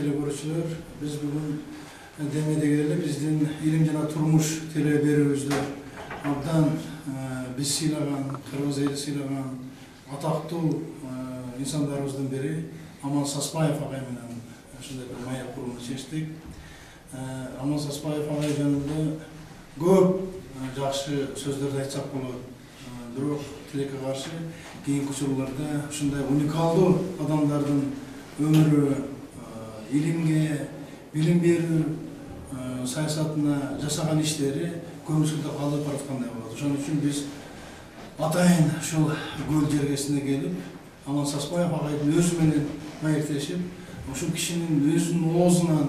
телекөрүүчүлөр, biz bugün demedegilerde bizden ilim jana turmuş tele beribizde abdan biz sıylagan, Kırgız eli sıylagan ataktуу insanlarımızdan biri Amal Saspayev agay менен ушундай bir mayak kurulunu çeştik. Amal Saspayev agay жанында көп жакшы сөздөрдү айтсак болот. Бирок тилекке каршы кийинки учурларда ушундай уникалдуу адамдардын өмүрү, илимге, билим берүү саясатына жасаган иштери көмүскүлдө калып бараткандай болот. Ошон үчүн биз атайын ушул көл жергесине келип, Amal Saspayev агайдын өзү менен маектешип, ушул кишинин өзүнүн оозунан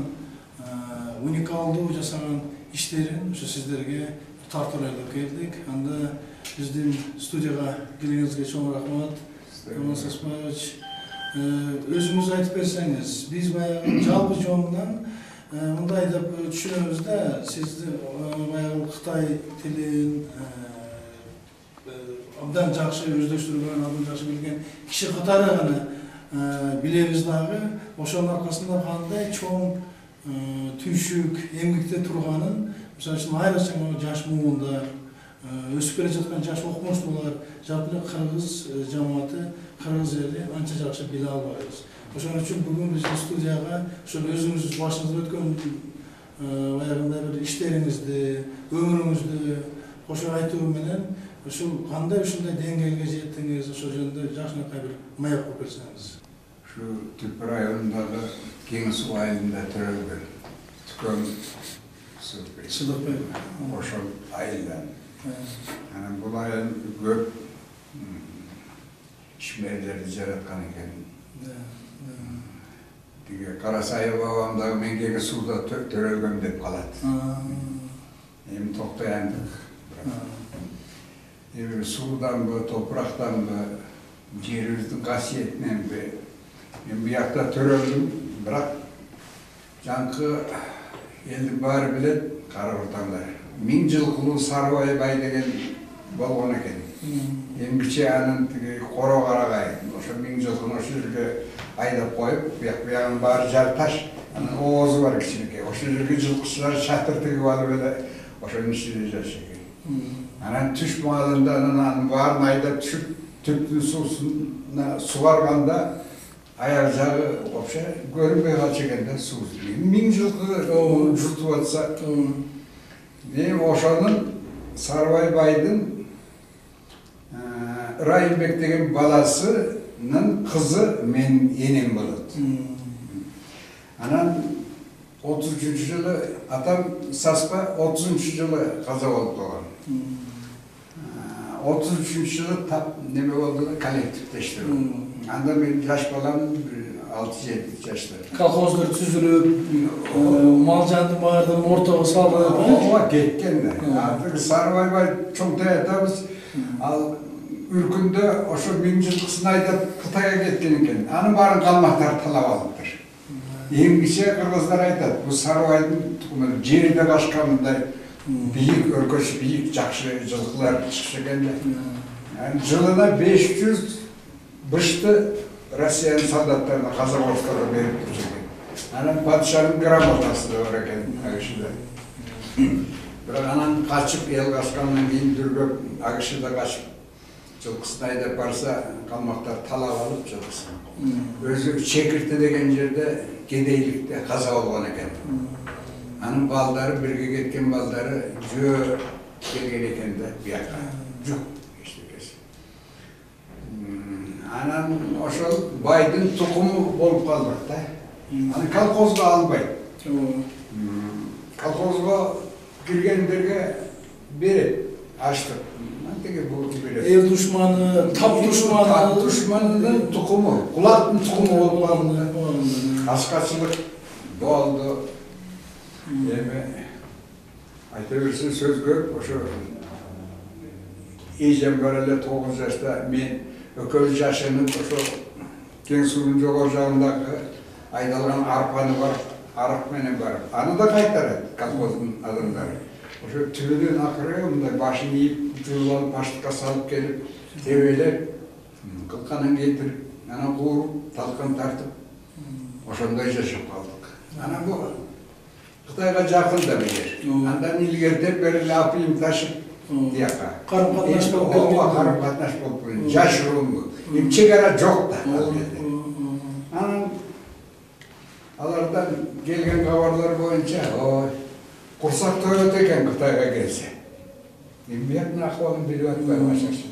уникалдуу жасаган иштерин ошо сиздерге тартуулайлап келдик. Анда биздин студияга келгениңизге чоң рахмат. Amal Saspayev, өзүңүз айтып берсеңиз, биз баягы жалпы жонунан мындай деп түшүнөбүз да, сизди баягы Кытай тилин абдан жакшы өздөштүргөн, абдан жакшы билген киши катары гана билебиз дагы, ошонун аркасында кандай чоң түйшүк, эмгекте турганын, мисалы үчүн айрыкча жаш муундар, өсүп келе жаткан жаш окумуштуулар, жалпы эле кыргыз жамааты, кыргыз эли анча жакшы биле албайбыз. Ошон үчүн бүгүн биздин студияга ошол өзүңүз башыңыздан өткөн баягындай бир иштериңизди, өмүрүңүздү кошо айтуу менен ушул кандай ушундай деңгээлге жеттиңиз, ошол жөнүндө жакшынакай бир маек кылып берсеңиз. Şu Tüp rayonundagы Кең суу айылында төрөлгөн Түкөн Сыдыкбек. Ошол айылдан. Анан бул айыл көп ишмерлерди жараткан экен. Тиги Карасайы бабам дагы мен Кең сууда төрөлгөм деп калат. Эми токтояндык. Эми сууданбы, топурактанбы, жерибиздин касиетиненби мен буякта төрөлдүм, бирок жанкы элдин баары билет, Карабуртандар. 1000 жылкылуу Сарыбай бай деген болгон экен. Эми кичи анын тиги коро карагай, ошо 1000 жылкыны ошол жерге айдап коюп, буягын баары жар таш, анын оозу бар кичинекей. Ошол жерге жылкычылар чатыр тигип алып эле ошонун ичинде жашайт экен. Анан түш маалында анын баарын айдап түшүп, түптүн суусуна сугарганда аяк жагы вообще көрүнбөй калчу экен да суу. 1000 жылкы жутуп атса, эми ошонун Сарыбай байдын Райымбек деген баласынын кызы мен энем болот. Анан 33-жылы атам Саспа 30-жылы каза болуп калган. 33-жылы тап неме болду да коллективде иштеген. Анда мен жаш балам 6-7 жашта. Колхоздор түзүлүп, мал жандын баардыгын ортого салып, ооба кеткен да. Сарыбай бай чоңтой атабыз, ал үркүндө ошо 1000 жылкысын айдап Кытайга кеткен экен. Анын баарын калмактар талап алыптыр. Эң кичи кыргыздар айтат, бул Сарыбайдын тукуму жерде качкандай бийик, өркөч бийик, жакшы жылкылар чыкчу экен да. Жылына 500 бышты Россиянын солдаттарына, казак орустарга берип турчу экен. Анан падышанын грамотасы да бар экен агышыда. Бирок анан качып, эл качкандан кийин дүргөп, агышыда качып, жылкысын айдап барса, калмактар талап алып жылкысын. Өзү Чекирте деген жерде кедейликте каза болгон экен. Анын балдары, бирге кеткен балдары жөө келген экен да бияка. Жок эчтекеси. Анан ошол байдын тукуму болуп калдык да. Аны колхозго албайт. Колхозго киргендерге берет, аштык. Антеге бул берет. Эл душманы, тап душманынын тукуму, кулактын тукуму болуп калды. Аскачылык болду. Эми айта берсе сөз көп, ошо эжем бар эле 9 жашта, мен экөөбүз жашынып ошо Кең суунун жогору жагындагы айдалган арпаны бар, арык менен барып, аны да кайтарат колхоздун адамдары. Ошо түбүнөн акыры мындай башын ийип, жууп алып, баштыкка салып келип, тебелеп, кылканын кетирип, анан кууруп, талкан тартып, ошондой жашап калдык. Ana bu Kıtayga jakın da bir yer. Andan ilgeride böyle lapıyım taşıp diyaka. Karım-katnaş bolup ketken. Oğa karım-katnaş bolup jaşırım bu. Çegara jok da. Ana alardan gelgen kavarlar boyunca kursak toyot eken Kıtayga gelse. Emniyet'in ahvalını biliyor başlasın.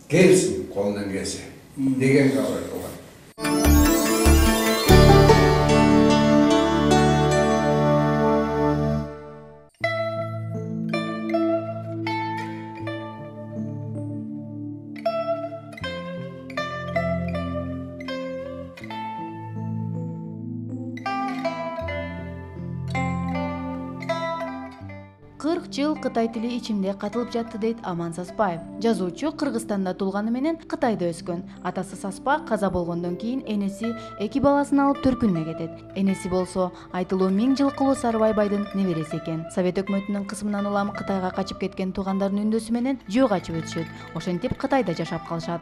Gelsin kolundan gelse. Degen kavar var. Жыл Кытай тили ичимде катылып жатты дейт Аман Саспаев. Жазуучу Кыргызстанда туулганы менен Кытайда өскөн. Атасы Саспа каза болгондон кийин энеси 2 баласын алып төркүнүнө кетет. Энеси болсо айтылуу 1000 жылкылуу Сарыбай байдын небереси экен. Совет өкмөтүнүн кысымынан улам Кытайга качып кеткен туугандардын үндөөсү менен жөө качып өтүшөт. Ошентип Кытайда жашап калышат.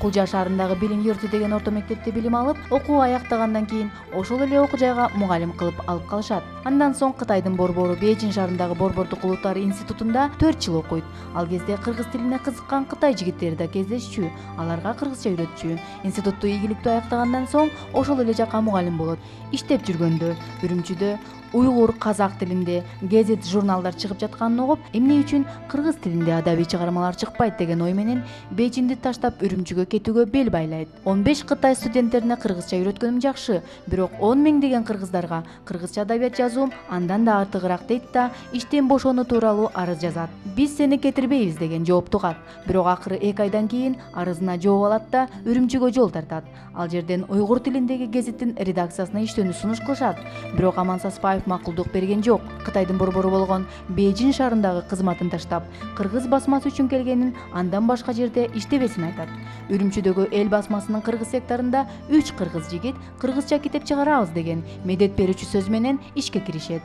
Кулжа шаарындагы билим йурту деген орто мектепте билим алып, окуу аяктагандан кийин ошол эле окуу жайга мугалим кылып алып калышат. Андан соң Кытайдын борбору Бейжиң шаарындагы борбордук улуттар институтунда 4 жыл окуйт. Ал кезде кыргыз тилине кызыккан Кытай жигиттери да кездешчү, аларга кыргызча үйрөтчү. Институтту ийгиликтүү аяктагандан соң ошол эле жакка мугалим болот. Иштеп жүргөндө Үрүмчүдө уйгур, казак тилинде гезит, журналдар чыгып жатканын угуп, эмне үчүн кыргыз тилинде адабий чыгармалар чыкпайт деген ой менен Бейжиңди таштап Үрүмчүгө кетүүгө бел байлайт. 15 Кытай студенттерине кыргызча үйрөткөнүм жакшы, бирок 10 миңдеген кыргыздарга кыргызча адабият жазуум андан да артыгыраак дейт да иштен бошонуу тууралуу арыз жазат. Биз сени кетирбейбиз деген жоопту кат. Бирок акыры 2 айдан кийин арызына жооп алат да Үрүмчүгө жол тартат. Ал жерден уйгур тилиндеги гезиттин редакциясына иштөөнү сунуш кылышат. Бирок Аман Саспаев макулдук берген жок. Кытайдын борбору болгон Бейжиң шаарындагы кызматын таштап, кыргыз басмасы үчүн келгенин, андан башка жерде иштебесин айтат. Үрүмчүдөгү эл басмасынын кыргыз секторунда 3 кыргыз жигит кыргызча китеп чыгарабыз деген медет берүүчү сөз менен ишке киришет.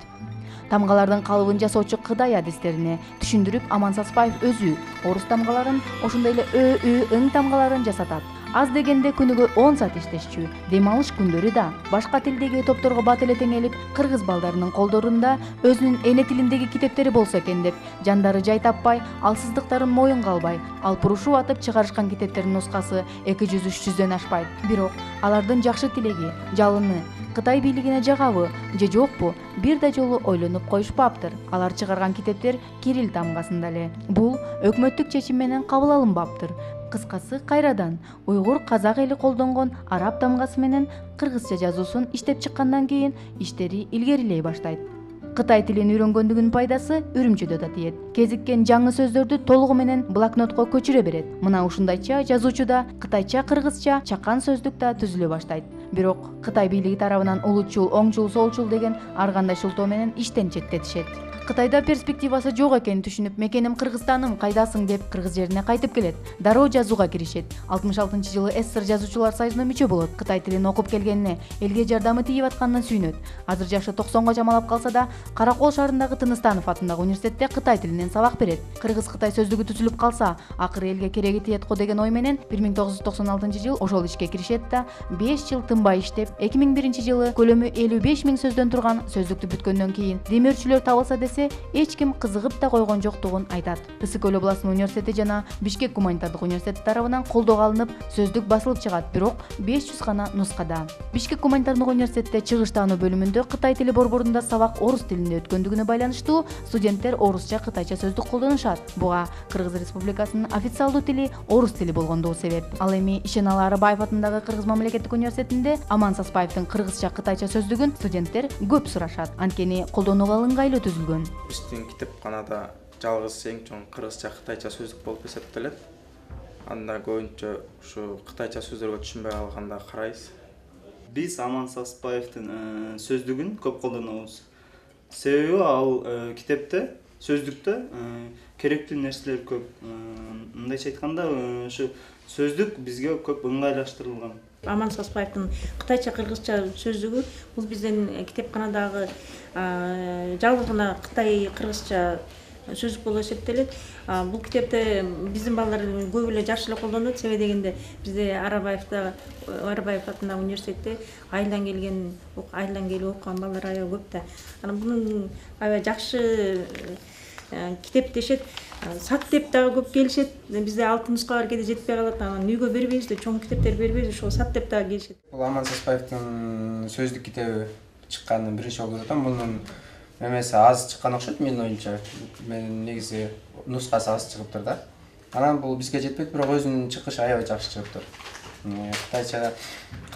Тамгалардын калыбын жасоочу Кыдай адистерине түшүндүрүп Аман Саспаев өзү орус тамгаларын, ошондой эле ың тамгаларын жасатат. Аз дегенде күнүгө 10 саат иштешчү. Дем алыш күндөрү да башка тилдеги топторго бат эле теңелип, кыргыз балдарынын колдорунда өзүнүн эне тилиндеги китептери болсо экен деп, жандары жай таппай, алсыздыктарын моюнга албай, алпурушуп атып чыгарышкан китептердин нускасы 200-300дөн ашпайт. Бирок алардын жакшы тилеги, жалыны Кытай бийлигине жагабы же жокпу бир да жолу ойлонуп коюшпаптыр. Алар чыгарган китептер кирилл тамгасында эле. Бул өкмөттүк чечим менен кабыл алынбаптыр. Кыскасы кайрадан уйгур казак эли колдонгон араб тамгасы менен кыргызча жазуусун иштеп чыккандан кийин иштери илгерилей баштайт. Кытай тилин үйрөнгөндүгүнүн пайдасы Үрүмчүдө да тиет. Кезиккен жаңы сөздөрдү толугу менен блокнотко көчүрө берет. Мына ушундайча жазуучуда кытайча, кыргызча чакан сөздүк да түзүлө баштайт. Бирок Кытай бийлиги тарабынан улутчул, оңчул, солчул деген ар кандай шылтоо менен иштен четтетишет. Кытайда перспективасы жок экенин түшүнүп, мекеним Кыргызстаным, кайдасың деп кыргыз жерине кайтып келет. Дароо жазууга киришет. 66-жылы СССР жазуучулар союзуна мүчө болот. Кытай тилин окуп келгенине, элге жардамы тийип атканынан сүйүнөт. Азыр жашы 90го жамалап калса да, Каракол шаарындагы Тыныстанов атындагы университетте Кытай тилинен сабак берет. Кыргыз-Кытай сөздүгү түзүлүп калса, акыры элге кереги тиет го деген ой менен 1996-жыл ошол ишке киришет да 5 жыл тынбай иштеп, 2001-жылы көлөмү 55 000 сөздөн турган сөздүктү бүткөндөн кийин демөөрчүлөр табылса десе, эч ким кызыгып да койгон жоктугун айтат. Ысык Көл областынын университети жана Бишкек гуманитардык университети тарабынан колдоого алынып, сөздүк басылып чыгат, бирок 500 гана нускада. Бишкек гуманитардык университетте чыгыштаануу бөлүмүндө Кытай тили борборунда сабак орус тилинде өткөндүгүнө байланыштуу студенттер орусча, кытайча сөздүк колдонушат. Буга Кыргыз Республикасынын официалдуу тили орус тили болгондугу себеп. Ал эми Ишеналы Арыбаев атындагы Кыргыз мамлекеттик университетинде Аман Саспаевдин кыргызча, кытайча сөздүгүн студенттер көп сурашат. Анткени колдонууга ыңгайлуу түзүлгөн. Биздин китепканада жалгыз эң чоң кыргызча, кытайча сөздүк болуп эсептелет. Анда көбүнчө ушу кытайча сөздөргө түшүнбөй калганда карайбыз. Биз Аман Саспаевдин сөздүгүн көп колдонобуз. Себеби ал китепте, сөздүктө керектүү нерселер көп. Мындайча айтканда, ушу сөздүк бизге көп ыңгайлаштырылган. Аман Саспаевдин кытайча кыргызча сөздүгү бул биздин китепканадагы жалгыз гана кытай кыргызча сөздүк болуп эсептелет. Бул китепти биздин балдар көп эле жакшы эле колдонот. Себеби дегенде бизде Арабаев атындагы университетте айылдан келип окуган балдар аябай көп да. Анан бунун аябай жакшы китеп дешет. Сат деп дагы көп келишет. Бизде 6 нуска бар, кээде жетпей калат. Анан үйгө бербейбиз да, чоң китептер бербейбиз, ошол сат деп дагы келишет. Бул Аман Саспаевдин сөздүк китеби чыкканын биринчи жолу көрүп атам. Мунун эмеси аз чыккан окшойт менин оюмча. Менин негизи нускасы аз чыгыптыр да. Анан бул бизге жетпейт, бирок өзүнүн чыгышы аябай жакшы чыгыптыр.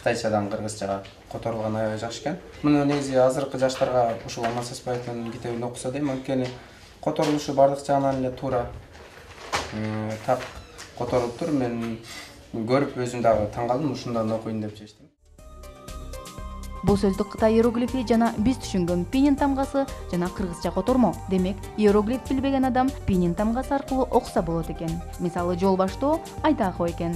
Кытайчадан кыргызчага которулган аябай жакшы экен. Муну негизи азыркы жаштарга ушул Аман Саспаевдин китебин окуса дейм, анткени которулушу бардык жагынан эле туура. Так которулуптур. Мен көрүп өзүм дагы таң калдым, ушундан окуйн деп чечтим. Бул сөздүк Кытай иероглифи жана биз түшүнгөн пинин тамгасы жана кыргызча котормо. Демек, иероглиф билбеген адам пинин тамгасы аркылуу окуса болот экен. Мисалы, жол баштоо Айдахо экен.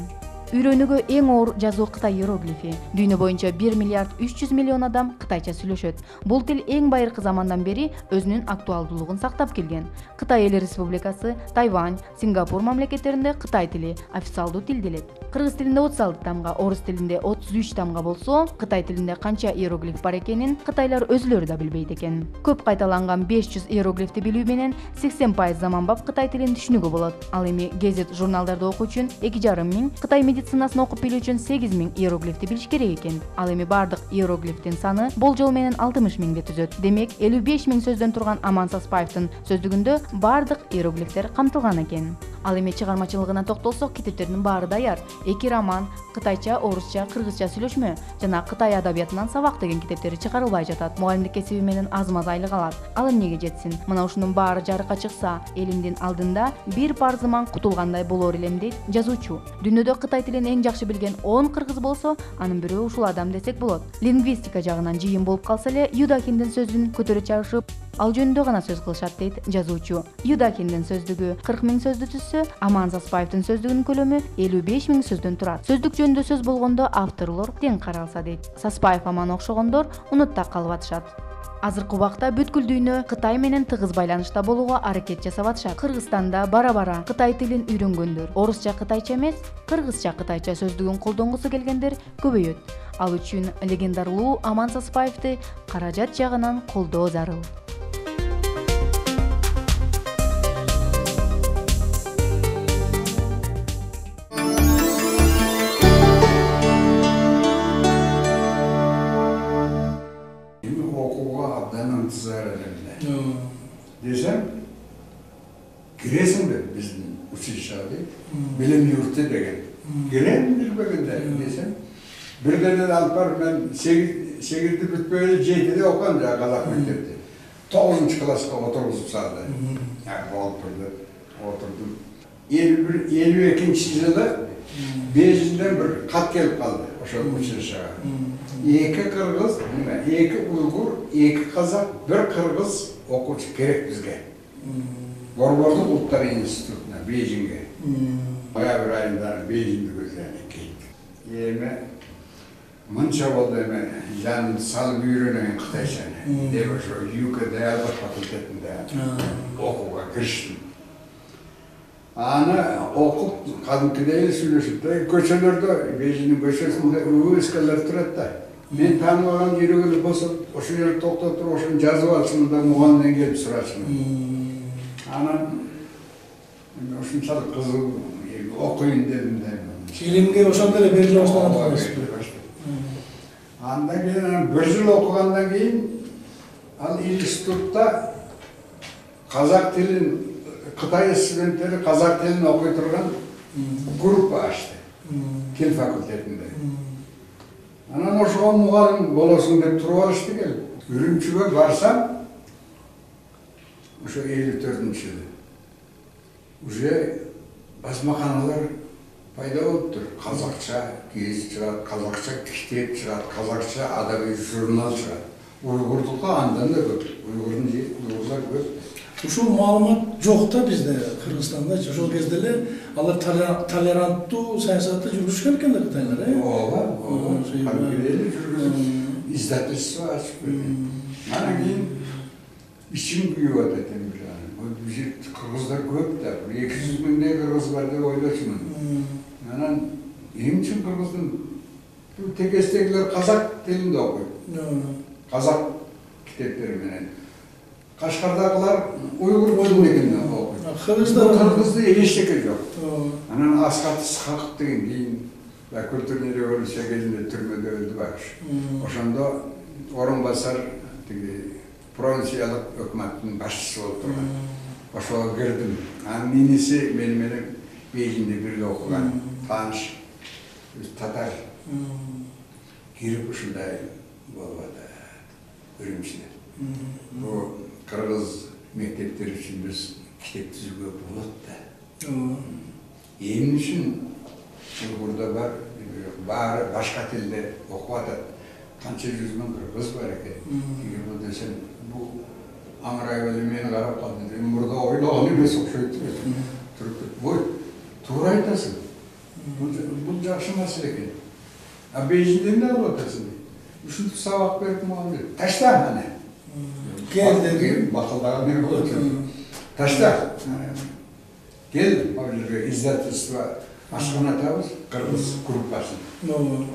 Үйрөнүүгө эң оор жазуу Кытай иероглифи. Дүйнө боюнча 1 миллиард 300 миллион адам кытайча сүйлөшөт. Бул тил эң байыркы замандан бери өзүнүн актуалдуулугун сактап келген. Кытай Эл Республикасы, Тайвань, Сингапур мамлекеттеринде Кытай тили официалдуу тил делет. Кыргыз тилинде 36 тамга, орус тилинде 33 тамга болсо, Кытай тилинде канча иероглиф бар экенин кытайлар өзүлөрү да билбейт экен. Көп кайталанган 500 иероглифти билүү менен 80% заманбап Кытай тилин түшүнүүгө болот. Ал эми гезит журналдарды окуу үчүн 2,5 миң, Кытай медицинасын окуп билүү үчүн 8 миң иероглифти билиш керек экен. Ал эми бардык иероглифтин саны болжол менен 60 миңди түзөт. Демек, 55 миң сөздөн турган Аман Саспаевдин сөздүгүндө бардык иероглифтер камтылган экен. Ал эми чыгармачылыгына токтолсок, китептердин баары даяр. 2 роман, кытайча, орусча, кыргызча сүйлөшмө жана Кытай адабиятынан сабак деген китептери чыгарылбай жатат. Мугалимдик кесиби менен аз-маз айлык алат. Ал эмнеге жетсин? Мына ушунун баары жарыкка чыкса, элимдин алдында бир парзыман кутулгандай болор элем дейт жазуучу. Дүйнөдө Кытай тилин эң жакшы билген 10 кыргыз болсо, анын бирөө ушул адам десек болот. Лингвистика жагынан жыйын болуп калса эле, Юдахиндин сөзүн көтөрө чыгышып, ал жөнүндө гана сөз кылышат дейт жазуучу. Юдахиндин сөздүгү 40 миң сөздү түзсө, Аман Саспаевдин сөздүгүнүн көлөмү 55 миң сөздөн турат. Сөздүк жөнүндө сөз болгондо авторлор тең каралса дейт. Саспаев Аман окшогондор унутта калып атышат. Азыркы убакта бүткүл дүйнө Кытай менен тыгыз байланышта болууга аракет жасап атышат. Кыргызстанда бара-бара Кытай тилин үйрөнгөндөр, орусча кытайча эмес, кыргызча кытайча сөздүгүн колдонгусу келгендер көбөйөт. Ал үчүн легендарлуу Аман Саспаевди каражат жагынан колдоо зарыл. Desem, giresin mi bizim uçuşa değil, bilim yurtu degen. Giren bilmegende desem, birden alıp var, ben 8'de bütmeyle 7'de okan ya Kazak mektepte. 9. klasika oturulup sağda. Yani oturdum. 52. yılda 5'inden bir kat gelip kaldı o uçuşa. 2 Kırgız, 2 Uygur, 2 Kazak, 1 Kırgız okuçu gerek bizge. Borborduk Ultlar İnstitutuna, Beijing'e. Bayağı bir ayından Beijing'de gözlerine gittik. Yerime mınça oldu hemen, canım salı büyürünen Kıtayşan'a. Demek şu Yuka Diyarbakır Fakültetinde okuğa giriştim. Ana okup, kadınkideyle söyleşip de köşelerde, Beijing'in köşesinde ıvı eskalar turat da. Men tanımagan yürügülü basıp, o şu yeri toktattır, o şunu yazı alsın da muğandan gelip sırasın. Anam, o şunu salı kızı okuyun dedim de. İlimge oşanda da belli başlandı. Anda gelen bir yıl okugandan keyin al institutta Kazak tilin, Kıtay studentleri Kazak tilini okuy turgan grup açtı. Til fakültetinde. Anan oşuğa muğalim bolasın dep turup alıştı gel. Ürümçüge barsam, şu 54-cü yılı. Uje basmakanalar payda oluptur. Kazakça gezi çırat, Kazakça kitap çırat, Kazakça adabi jurnal çırat. Uygurlukta andan da köp. Uygurlar köp. ушул маалымат жок да бизде Кыргызстандачы. Ошол кезде эле алар толеранттуу саясатты жүргүзүшкөн экен да Кытайлар, ооба. Калгелели жүргүзүп, издательство ачып берген. Анан кийин ичим күйүп атат эми. Биз кыргыздар көп да, 200 миңдей кыргыз бар деп ойлочумун. Анан эмчи кыргыздын текестегилер казак тилинде окуйт. Казак китептери менен. Кашкардагылар уйгур тилинде окуйт. Кыргызды эчтеке жок. Анан Асхат Исхаков деген кийин культурный революция кезинде түрмөдө өлдү бакыш. Ошондо орун басар тиги провинциялык өкмөттүн башчысы болуп турган. Ошого кирдим. Анын иниси менен Бейжиңде бирге окуган тааныш татар. Кирип ушундай болуп атат. Үрүмчүдө. Бу кыргыз мектептери үчүн биз китеп түзүүгө болот да. Эмне үчүн Уйгурда бар, баары башка тилде окуп атат. Канча жүз миң кыргыз бар экен. Эгер бул десем, бул аңырайып эле мени карап калды. Мурда ойлогон эмес окшойт. Ой, туура айтасың. Бул жакшы маселе экен. А Бейжиңде эмне кылып атасың? Ушинтип сабак берип мага ташта мына. Кел деди, бакылдаган эмне болот? Ташта. Кел, ал жерге издательство ашкан атабыз, кыргыз группасын.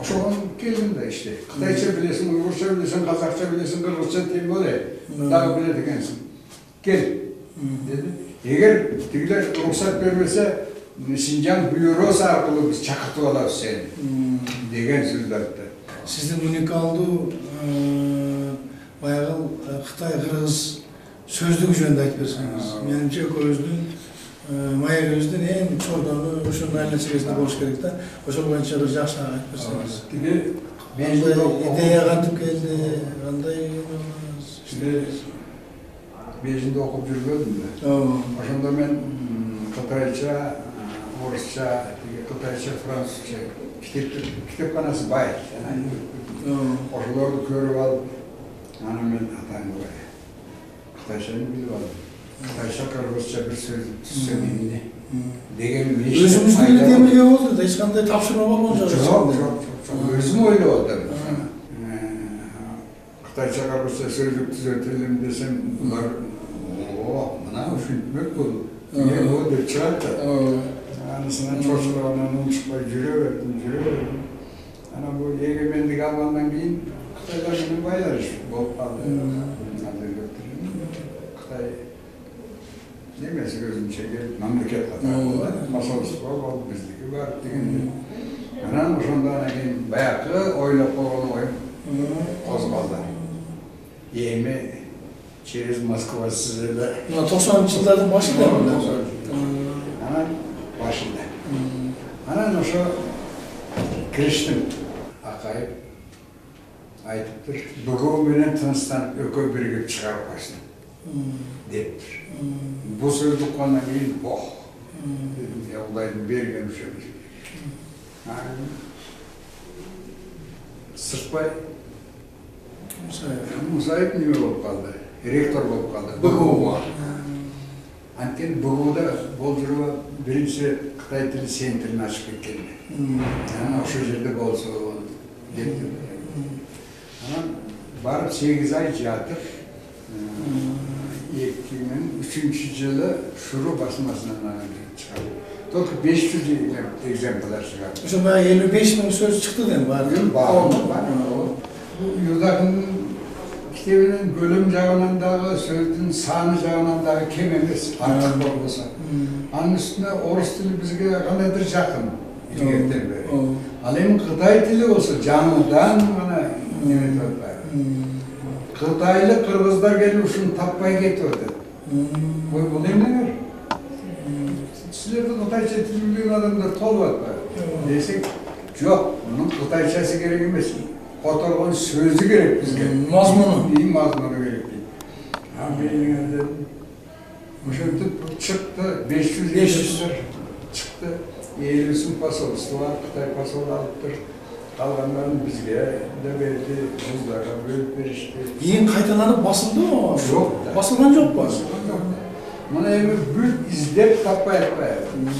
Ошого келдим да иште. Кытайча билесиң, уйгурча билесиң, казакча билесиң, кыргызча тил болой. Дагы билет экенсиң. Кел, деди. Эгер тигилер уруксат бербесе, Шинжаң бюросы аркылуу биз чакыртып алабыз сени деген сөздү айтты. Сиздин уникалдуу баягы Кытай-кыргыз сөздүгү жөнүндө айтып берсеңиз. Менимче экөөбүздүн маегибиздин эң чордону ошонун айланчасында болуш керек да. Ошол боюнча бир жакшы айтып берсеңиз. Тиги идея кантип келди, кандай Бейжиңде окуп жүргөндүм да. Ошондо мен кытайча, орусча, кытайча, французча китепканасы бай. Ошолорду көрүп алып, анан мен атаңды бай. Кытайчаны билип алдым. Кытайча, кыргызча бир сөз түзсөм эмне деген өзүңүздүн эле темирге болду да, эч кандай тапшырма болгон жок. Жок. Өзүм ойлоп атам. Кытайча, кыргызча сөздүк түзөтөлүм десем, булар мына ушинтпек бул. О деп чыгат да. Анысынан чочулуп анан унчукпай жүрө бердим. Анан бул эгемендик алгандан кийин Кытайда менен байланыш болуп калды. Кытай немеси өзүнчө келип мамлекет катары посольство болуп биздики бар дегенде. Анан ошондон кийин баягы ойлоп койгон оюм козголду. Эми через Москва сизеле. 90-жылдардын башында. Анан башында. Анан ошо кириштим. Акайып айтыптыр. Бүгүн менен тынчтанып экөө биригип чыгарып койсун. Дептир. Бул сөздү уккандан кийин, дедим, Кудайдын берген ушул. Сыртбай Мусаев неме болуп калды? Ректор болуп калды. БГУга. Анткени БГУда болжуруп биринчи Кытай тили сен тилин ачып кеткен. Анан ошол жерде болсо депти. Анан барып 8 ай жатып, 2003-жылы Шуру басмасынан чыгарды. Только 500 экземпляр чыгарды. Ошо 55 миң сөз чыкты дейм, бар. Юдакын китебинин бөлүм жагынан дагы, сөздүн саны жагынан дагы кем эмес, артык болбосо. Анын үстүнө орус тили бизге кандайдыр жакын. Илгертен бери. Ал эми Кытай тили болсо жаңыдан гана неметип атпайбы. Кытайлык кыргыздар келип ушуну таппай кетип атат. Ой, бул эмне? Силерде Кытайча тил билген адамдар толуп атпайбы? Десек, жок, мунун кытайчасы керек эмес. Которгон сөзү керек бизге. Мазмуну. Мазмуну керек дейт. Мен ошентип чыкты, 500 чыкты. 50 посольство, Кытай посолу алыптыр. Калгандарын бизге да берди, кыздарга бөлүп беришти. Эң кайталанып басылдыбы? Жок да. Басылган жокпу? Мына эми бүт издеп таппай атпайбыз.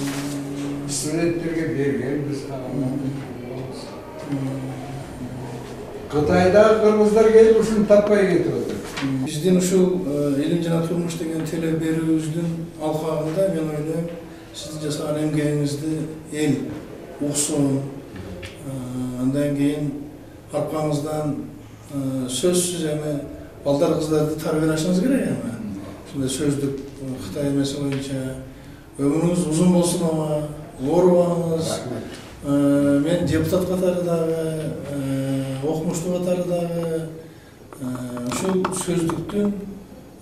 Студенттерге бергенбиз. Кытайдагы кыргыздар келип ушуну таппай кетип атат. Биздин ушул илим жана турмуш деген теле берүүбүздүн алкагында мен ойлойм, сиздин жасаган эмгегиңизди эл уксун. Андан кийин аркаңыздан сөзсүз эми балдар кыздарды тарбиялашыңыз керек эми. Ушундай сөздүк Кытай эмеси боюнча өмүрүңүз узун болсун ама, оорубаңыз. Мен депутат катары дагы, окумуштуу катары дагы ушул сөздүктүн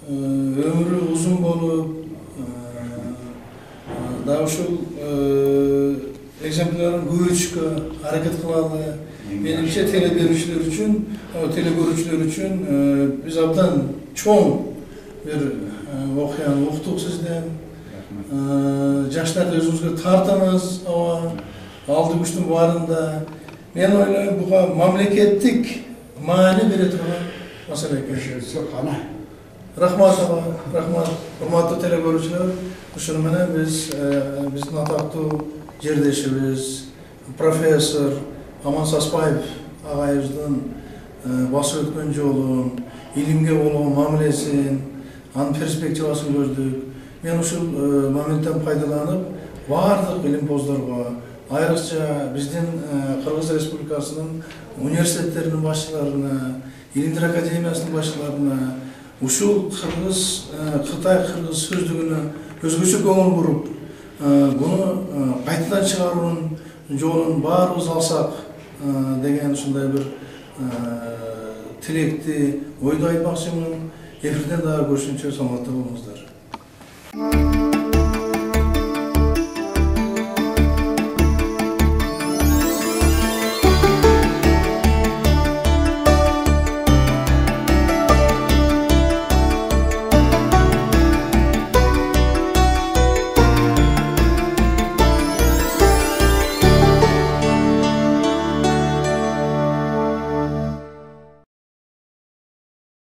өмүрү узун болуп, дагы ушул экземплярын көбөйтүшкө аракет кылалы. Менимче теле берүүчүлөр үчүн, теле көрүүчүлөр үчүн биз абдан чоң бир окуяны уктук сизден. Жаштарды өзүңүзгө тартыңыз, алды күчтүн баарында. Мен ойлойм, буга мамлекеттик маани бере турган маселе экен. Рахмат, рахмат. Урматтуу теле көрүүчүлөр, ушуну менен биздин атактуу жердешибиз, профессор Аман Саспаев агайыбыздын басып өткөн жолун, илимге болгон мамилесин, анын перспективасын көрдүк. Мен ушул моменттен пайдаланып, бардык илимпоздорго, айрыкча биздин Кыргыз Республикасынын университеттеринин башчыларына, Илимдер академиясынын башчыларына ушул Кытай-Кыргыз сөздүгүнө өзгөчө көңүл буруп, буну кайтадан чыгаруунун жолун баарыбыз алсак деген ушундай бир тилекти, ойду айтмакчымын. Эфирден дагы көрүшүнчө саламатта болуңуздар.